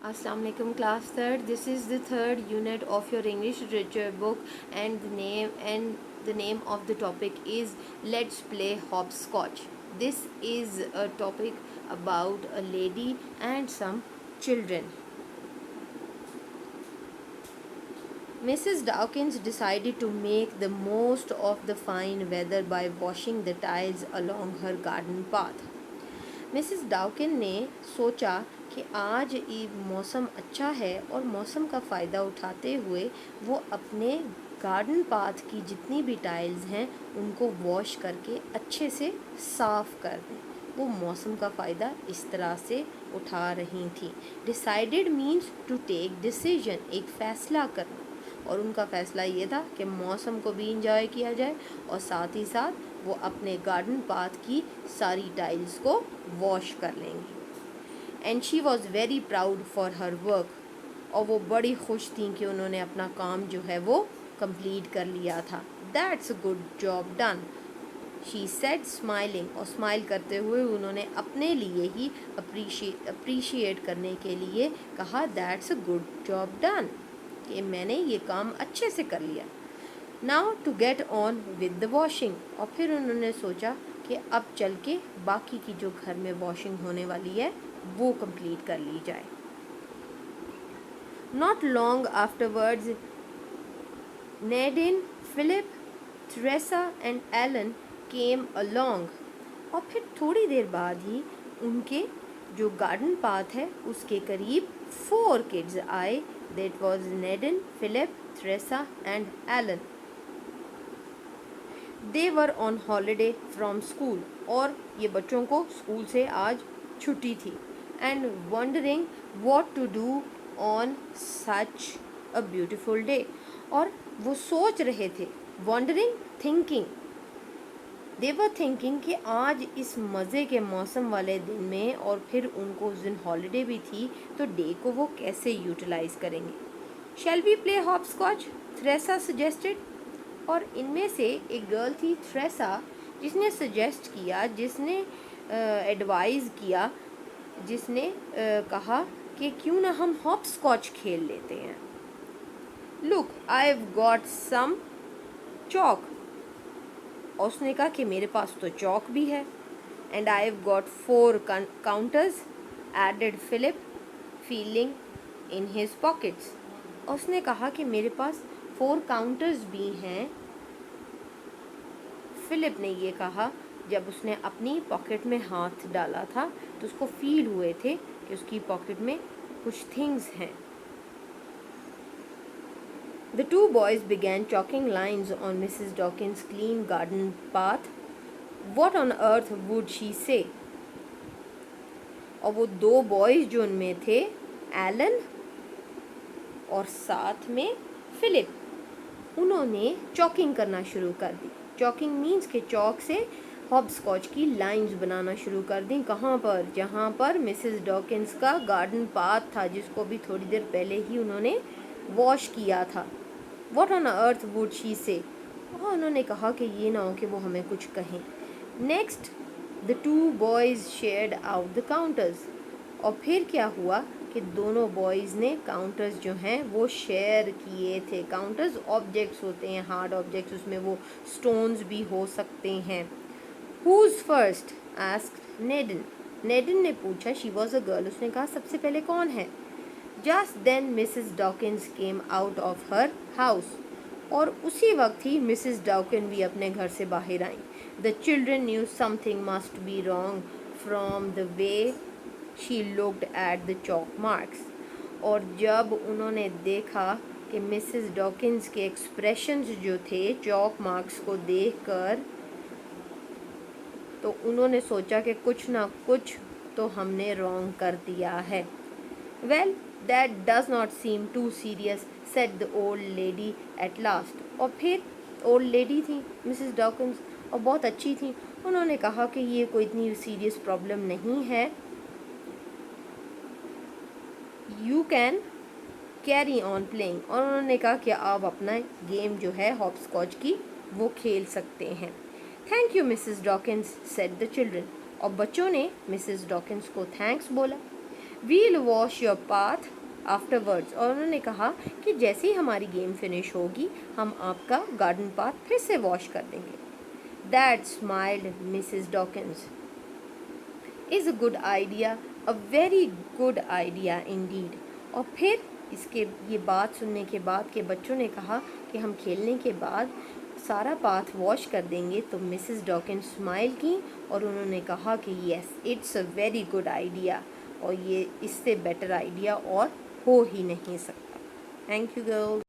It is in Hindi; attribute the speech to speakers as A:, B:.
A: Assalamu alaikum class third. This is the third unit of your English literature book, and the name of the topic is Let's Play Hopscotch. This is a topic about a lady and some children. Mrs. Dawkins decided to make the most of the fine weather by washing the tiles along her garden path. Mrs Dawkin ने सोचा कि आज ये मौसम अच्छा है और मौसम का फ़ायदा उठाते हुए वो अपने गार्डन पाथ की जितनी भी टाइल्स हैं उनको वॉश करके अच्छे से साफ़ कर दें। वो मौसम का फ़ायदा इस तरह से उठा रही थी। Decided means to take decision, एक फ़ैसला करना, और उनका फ़ैसला ये था कि मौसम को भी इंजॉय किया जाए और साथ ही साथ वो अपने गार्डन पाथ की सारी टाइल्स को वॉश कर लेंगी। And she was very proud for her work, और वो बड़ी खुश थी कि उन्होंने अपना काम जो है वो कंप्लीट कर लिया था। That's a good job done, she said smiling, और स्माइल करते हुए उन्होंने अपने लिए ही अप्रिशिएट करने के लिए कहा that's a good job done, कि मैंने ये काम अच्छे से कर लिया। Now to get on with the washing, और फिर उन्होंने सोचा कि अब चल के बाकी की जो घर में वॉशिंग होने वाली है वो कंप्लीट कर ली जाए। Not long afterwards Nadine, Philip, Theresa and Alan came along, और फिर थोड़ी देर बाद ही उनके जो गार्डन पाथ है उसके करीब 4 किड्स आए। That was Nadine, Philip, Theresa and Alan. They were on holiday from school, और ये बच्चों को स्कूल से आज छुट्टी थी। And wondering what to do on such a beautiful day, और वो सोच रहे थे, wondering thinking, they were thinking कि आज इस मज़े के मौसम वाले दिन में, और फिर उनको उस दिन हॉलीडे भी थी, तो डे को वो कैसे यूटिलाइज करेंगे। Shall we play hopscotch, Theresa suggested, और इनमें से एक गर्ल थी थ्रेसा जिसने सजेस्ट किया, जिसने एडवाइज़ किया, जिसने कहा कि क्यों ना हम हॉपस्कॉच खेल लेते हैं। Look I have got some chalk, और उसने कहा कि मेरे पास तो चौक भी है। And I have got 4 counters, added Philip feeling in his pockets, और उसने कहा कि मेरे पास 4 काउंटर्स भी हैं। फिलिप ने ये कहा जब उसने अपनी पॉकेट में हाथ डाला था, तो उसको फील हुए थे कि उसकी पॉकेट में कुछ थिंग्स हैं। The 2 boys began chalking lines on Mrs. Dawkins' clean garden path. What on earth would she say? और वो 2 बॉयज़ जो उनमें थे, एलन और साथ में फिलिप, उन्होंने चॉकिंग करना शुरू कर दी। चॉकिंग मीन्स के चौक से हॉपस्कॉच की लाइंस बनाना शुरू कर दी। कहाँ पर? जहाँ पर मिसेस डॉकिंस का गार्डन पाथ था, जिसको भी थोड़ी देर पहले ही उन्होंने वॉश किया था। What on earth would she से, और उन्होंने कहा कि ये ना हो कि वो हमें कुछ कहें। Next the 2 boys shared out the counters, और फिर क्या हुआ कि दोनों बॉयज़ ने काउंटर्स जो हैं वो शेयर किए थे। काउंटर्स ऑब्जेक्ट्स होते हैं, हार्ड ऑब्जेक्ट्स, उसमें वो स्टोन्स भी हो सकते हैं। हुज़ फर्स्ट आस्क्ड नेडिन, नेडिन ने पूछा, शी वॉज अ गर्ल, उसने कहा सबसे पहले कौन है। Just then Mrs Dawkins came out of her house, और उसी वक्त ही मिसेस डॉकिन भी अपने घर से बाहर आई। The children knew something must be wrong from the way she looked at the chalk marks, और जब उन्होंने देखा कि मिसेस डॉकिंस के एक्सप्रेशंस जो थे चॉक मार्क्स को देखकर, तो उन्होंने सोचा कि कुछ ना कुछ तो हमने रॉन्ग कर दिया है। Well that does not seem to serious, said the old lady at last, और फिर ओल्ड लेडी थी मिसेस डॉकिंस, और बहुत अच्छी थी। उन्होंने कहा कि ये कोई इतनी सीरियस प्रॉब्लम नहीं है, you can carry on playing, और उन्होंने कहा कि आप अपना गेम जो है हॉपस्कॉच की वो खेल सकते हैं। Thank you Mrs Dawkins, said the children, और बच्चों ने मिसेस डॉकिंस को थैंक्स बोला। We'll wash your path afterwards. और उन्होंने कहा कि जैसे ही हमारी गेम फिनिश होगी हम आपका गार्डन पाथ फिर से वॉश कर देंगे। That smiled Mrs Dawkins. Is a good idea, a very good idea Indeed. और फिर इसके ये बात सुनने के बाद के बच्चों ने कहा कि हम खेलने के बाद सारा पाथ वॉश कर देंगे। तो मिसेस डॉकिंस स्माइल की और उन्होंने कहा कि yes, it's a very good idea, और ये इससे बेटर आइडिया और हो ही नहीं सकता। Thank you girls.